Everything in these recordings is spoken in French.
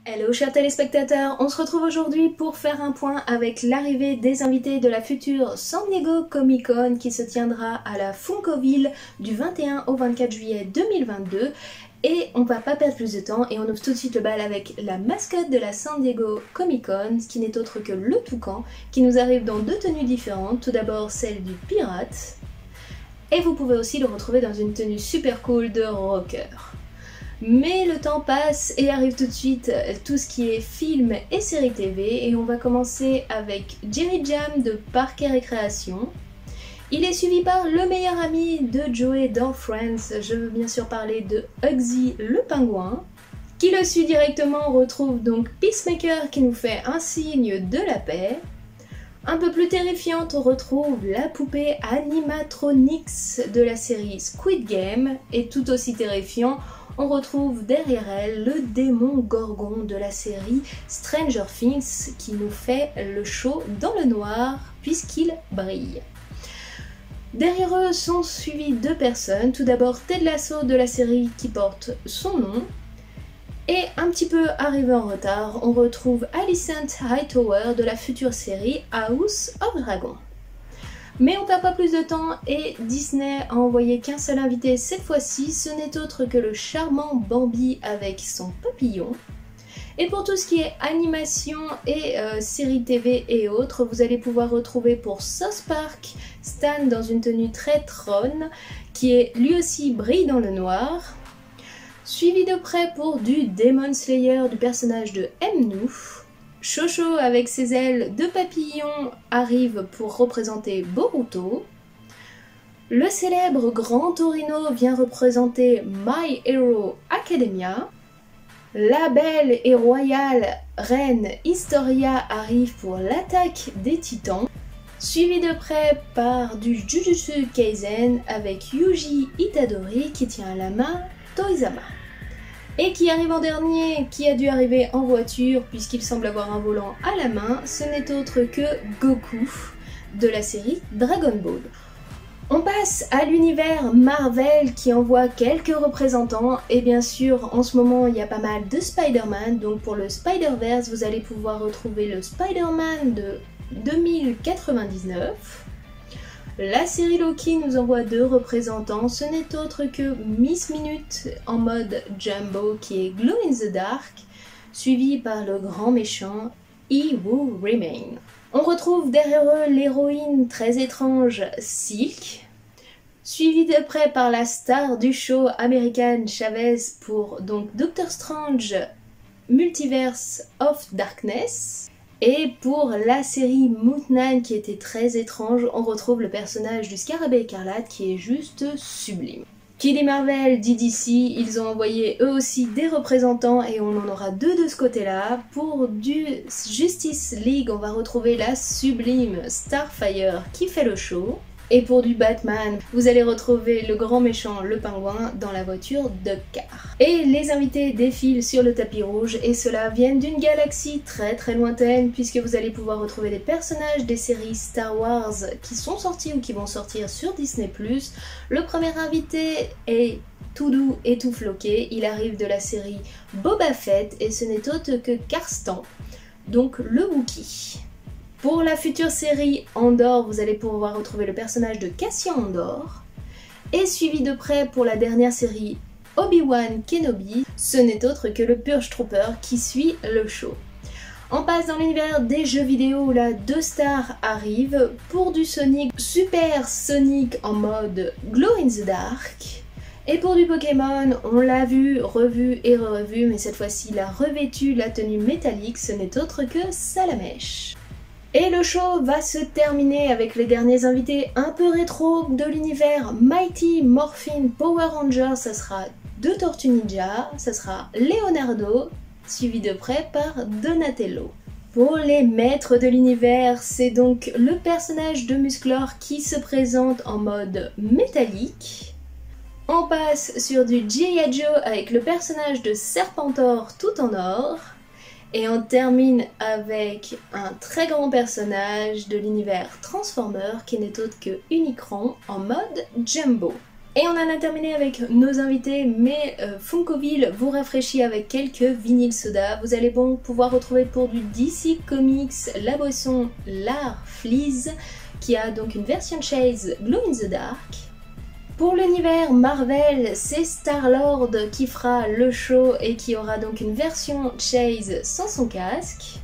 Hello chers téléspectateurs, on se retrouve aujourd'hui pour faire un point avec l'arrivée des invités de la future San Diego Comic Con qui se tiendra à la Funkville du 21 au 24 juillet 2022. Et on va pas perdre plus de temps et on ouvre tout de suite le bal avec la mascotte de la San Diego Comic Con, qui n'est autre que le toucan, qui nous arrive dans deux tenues différentes. Tout d'abord celle du pirate, et vous pouvez aussi le retrouver dans une tenue super cool de rocker. Mais le temps passe et arrive tout de suite tout ce qui est film et séries TV, et on va commencer avec Jerry Jam de Parcs et Récréation. Il est suivi par le meilleur ami de Joey dans Friends, je veux bien sûr parler de Hugsy le pingouin. Qui le suit directement, on retrouve donc Peacemaker qui nous fait un signe de la paix. Un peu plus terrifiante, on retrouve la poupée animatronics de la série Squid Game, et tout aussi terrifiant, on retrouve derrière elle le démon Gorgon de la série Stranger Things qui nous fait le show dans le noir puisqu'il brille. Derrière eux sont suivies deux personnes, tout d'abord Ted Lasso de la série qui porte son nom, et un petit peu arrivé en retard, on retrouve Alicent Hightower de la future série House of Dragon. Mais on perd pas plus de temps et Disney a envoyé qu'un seul invité cette fois-ci, ce n'est autre que le charmant Bambi avec son papillon. Et pour tout ce qui est animation et séries TV et autres, vous allez pouvoir retrouver pour South Park Stan dans une tenue très trône, qui est lui aussi brille dans le noir. Suivi de près pour du Demon Slayer du personnage de Mnou. Shosho avec ses ailes de papillon arrive pour représenter Boruto. Le célèbre Grand Torino vient représenter My Hero Academia. La belle et royale reine Historia arrive pour l'attaque des titans. Suivi de près par du Jujutsu Kaisen avec Yuji Itadori qui tient à la main Toizama. Et qui arrive en dernier, qui a dû arriver en voiture puisqu'il semble avoir un volant à la main, ce n'est autre que Goku de la série Dragon Ball. On passe à l'univers Marvel qui envoie quelques représentants, et bien sûr en ce moment il y a pas mal de Spider-Man, donc pour le Spider-Verse vous allez pouvoir retrouver le Spider-Man de 2099. La série Loki nous envoie deux représentants, ce n'est autre que Miss Minute en mode Jumbo qui est Glow in the Dark, suivi par le grand méchant He Who Remain. On retrouve derrière eux l'héroïne très étrange Silk, suivi de près par la star du show American Chavez pour donc Doctor Strange Multiverse of Darkness. Et pour la série Moon Knight qui était très étrange, on retrouve le personnage du Scarabée écarlate qui est juste sublime. Qui dit Marvel dit DC, ils ont envoyé eux aussi des représentants et on en aura deux de ce côté-là. Pour du Justice League, on va retrouver la sublime Starfire qui fait le show. Et pour du Batman, vous allez retrouver le grand méchant, le pingouin, dans la voiture de car. Et les invités défilent sur le tapis rouge, et ceux-là viennent d'une galaxie très très lointaine, puisque vous allez pouvoir retrouver des personnages des séries Star Wars qui sont sortis ou qui vont sortir sur Disney+. Le premier invité est tout doux et tout floqué, il arrive de la série Boba Fett, et ce n'est autre que Karstan, donc le Wookiee. Pour la future série Andor, vous allez pouvoir retrouver le personnage de Cassian Andor. Et suivi de près pour la dernière série Obi-Wan Kenobi, ce n'est autre que le Purge Trooper qui suit le show. On passe dans l'univers des jeux vidéo où là deux stars arrivent pour du Sonic, Super Sonic en mode Glow in the Dark. Et pour du Pokémon, on l'a vu, revu et revu, mais cette fois-ci il a revêtu la tenue métallique, ce n'est autre que Salamèche. Et le show va se terminer avec les derniers invités un peu rétro de l'univers Mighty Morphin Power Rangers. Ça sera deux Tortues Ninja, ça sera Leonardo, suivi de près par Donatello. Pour les maîtres de l'univers, c'est donc le personnage de Musclor qui se présente en mode métallique. On passe sur du G.I. Joe avec le personnage de Serpentor tout en or. Et on termine avec un très grand personnage de l'univers Transformer qui n'est autre que Unicron en mode Jumbo. Et on en a terminé avec nos invités, mais Funkville vous rafraîchit avec quelques vinyles soda. Vous allez donc pouvoir retrouver pour du DC Comics la boisson L'Art Fleas, qui a donc une version Chase Glow in the Dark. Pour l'univers Marvel, c'est Star-Lord qui fera le show et qui aura donc une version Chase sans son casque.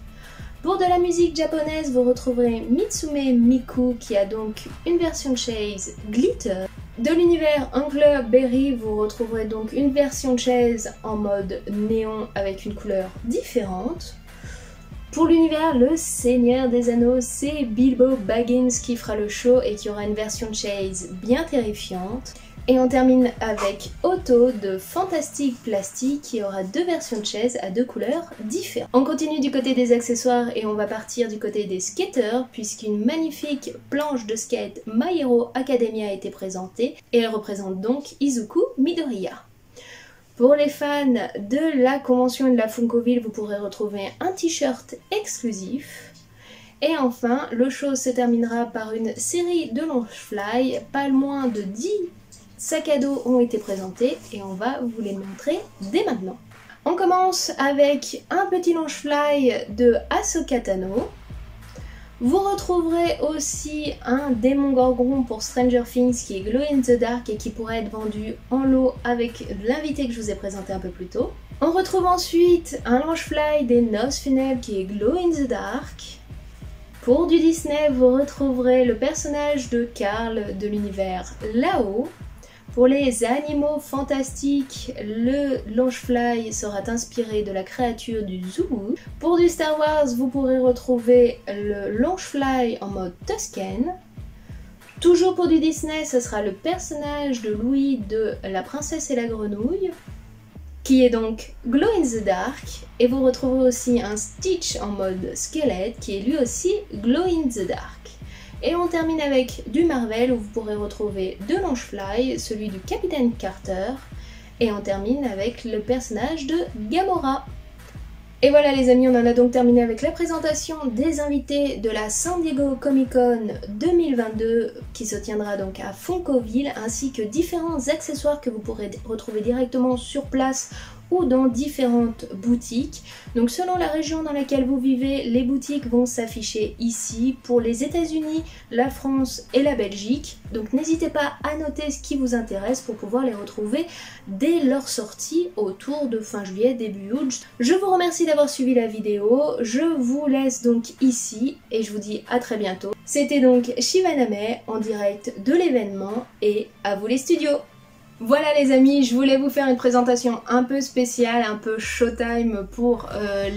Pour de la musique japonaise, vous retrouverez Mitsume Miku qui a donc une version Chase Glitter. De l'univers Anglerberry, vous retrouverez donc une version Chase en mode néon avec une couleur différente. Pour l'univers Le Seigneur des Anneaux, c'est Bilbo Baggins qui fera le show et qui aura une version Chase bien terrifiante. Et on termine avec Otto de Fantastic Plastic qui aura deux versions Chase à deux couleurs différentes. On continue du côté des accessoires et on va partir du côté des skaters puisqu'une magnifique planche de skate My Hero Academia a été présentée et elle représente donc Izuku Midoriya. Pour les fans de la convention et de la Funkville, vous pourrez retrouver un t-shirt exclusif. Et enfin, le show se terminera par une série de Launchfly, pas moins de 10 sacs à dos ont été présentés et on va vous les montrer dès maintenant. On commence avec un petit Launchfly de Ahsoka Tano. Vous retrouverez aussi un démon Gorgon pour Stranger Things qui est Glow in the Dark et qui pourrait être vendu en lot avec l'invité que je vous ai présenté un peu plus tôt. On retrouve ensuite un Launchfly des Noces Funèbres qui est Glow in the Dark. Pour du Disney, vous retrouverez le personnage de Carl de l'univers Lao. Pour les animaux fantastiques, le Launchfly sera inspiré de la créature du Zoo. Pour du Star Wars, vous pourrez retrouver le Launchfly en mode Tusken. Toujours pour du Disney, ce sera le personnage de Louis de La Princesse et la Grenouille, qui est donc Glow in the Dark. Et vous retrouverez aussi un Stitch en mode squelette, qui est lui aussi Glow in the Dark. Et on termine avec du Marvel où vous pourrez retrouver deux Launchfly, celui du Capitaine Carter, et on termine avec le personnage de Gamora. Et voilà les amis, on en a donc terminé avec la présentation des invités de la San Diego Comic Con 2022 qui se tiendra donc à Funkville, ainsi que différents accessoires que vous pourrez retrouver directement sur place ou dans différentes boutiques. Donc selon la région dans laquelle vous vivez, les boutiques vont s'afficher ici pour les États-Unis, la France et la Belgique. Donc n'hésitez pas à noter ce qui vous intéresse pour pouvoir les retrouver dès leur sortie autour de fin juillet, début août. Je vous remercie d'avoir suivi la vidéo, je vous laisse donc ici et je vous dis à très bientôt. C'était donc Shivaname en direct de l'événement et à vous les studios! Voilà les amis, je voulais vous faire une présentation un peu spéciale, un peu showtime pour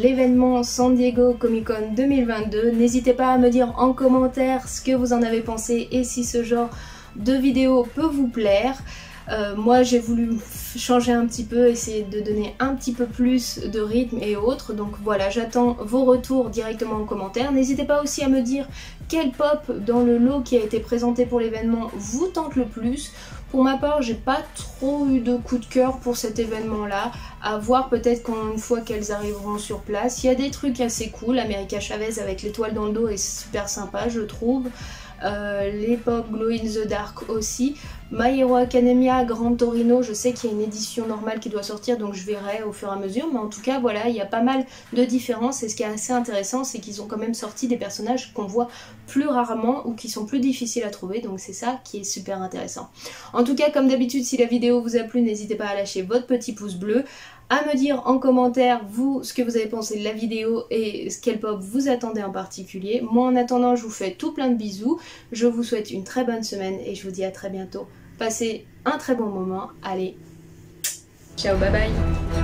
l'événement San Diego Comic Con 2022. N'hésitez pas à me dire en commentaire ce que vous en avez pensé et si ce genre de vidéo peut vous plaire. Moi j'ai voulu changer un petit peu, essayer de donner un petit peu plus de rythme et autres, donc voilà, j'attends vos retours directement en commentaire. N'hésitez pas aussi à me dire quel pop dans le lot qui a été présenté pour l'événement vous tente le plus. Pour ma part, j'ai pas trop eu de coup de cœur pour cet événement-là. À voir peut-être une fois qu'elles arriveront sur place. Il y a des trucs assez cool. America Chavez avec l'étoile dans le dos est super sympa, je trouve. Les pop Glow in the Dark aussi. My Hero Academia, Grand Torino, je sais qu'il y a une édition normale qui doit sortir, donc je verrai au fur et à mesure. Mais en tout cas, voilà, il y a pas mal de différences. Et ce qui est assez intéressant, c'est qu'ils ont quand même sorti des personnages qu'on voit plus rarement ou qui sont plus difficiles à trouver. Donc c'est ça qui est super intéressant. En tout cas, comme d'habitude, si la vidéo vous a plu, n'hésitez pas à lâcher votre petit pouce bleu, à me dire en commentaire vous ce que vous avez pensé de la vidéo et quel pop vous attendez en particulier. Moi en attendant, je vous fais tout plein de bisous, je vous souhaite une très bonne semaine et je vous dis à très bientôt. Passez un très bon moment, allez, ciao, bye bye.